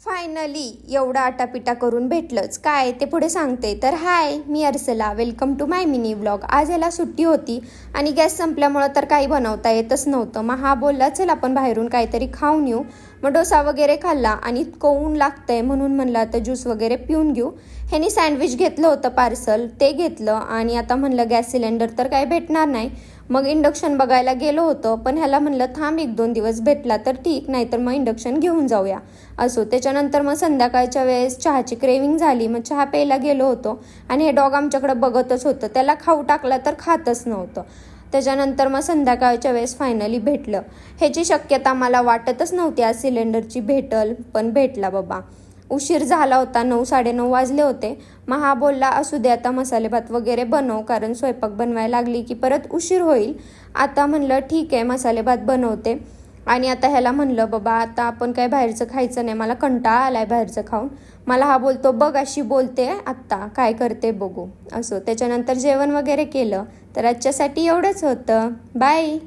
Finally एवढा आटापिटा करून भेटलंच काय ते पुढे सांगते. तर हाय, मी Arsala, welcome to my mini vlog. आज याला सुट्टी होती आणि गॅस संपल्यामुळं तर काही बनवता येतच नव्हतं. मग हा बोलला चल आपण बाहेरून काहीतरी खाऊन येऊ. मग डोसा वगैरे खाल्ला आणि इतकं ऊन लागतंय म्हणून म्हणलं आता ज्यूस वगैरे पिऊन घेऊ. ह्यानी सँडविच घेतलं होतं पार्सल, ते घेतलं आणि आता म्हणलं गॅस सिलेंडर तर काही भेटणार नाही. मग इंडक्शन बघायला गेलो होतो, पण ह्याला म्हणलं थांब 1-2 दिवस भेटला तर ठीक, नाहीतर मग इंडक्शन घेऊन जाऊया. असो, त्याच्यानंतर मग संध्याकाळच्या वेळेस चहाची क्रेविंग झाली. मग चहा प्यायला गेलो होतो आणि हे डॉग आमच्याकडे बघतच होतं. त्याला खाऊ टाकला तर खातच नव्हतं. त्याच्यानंतर मग संध्याकाळच्या वेळेस फायनली भेटलं. ह्याची शक्यता मला वाटतच नव्हती आज सिलेंडरची भेटल, पण भेटला बाबा. उशीर झाला होता, 9-9:30 वाजले होते. मग हा बोलला असू दे आता मसाले भात वगैरे बनव, कारण स्वयंपाक बनवायला लागली की परत उशीर होईल. आता म्हणलं ठीक आहे मसाले भात बनवते. आणि आता ह्याला म्हणलं बाबा आता आपण काय बाहेरचं खायचं नाही, मला कंटाळा आलाय बाहेरचं खाऊन. मला हा बोलतो बघ अशी बोलते आत्ता काय करते बघू. असो, त्याच्यानंतर जेवण वगैरे केलं. तर आजच्यासाठी एवढंच होतं. बाय.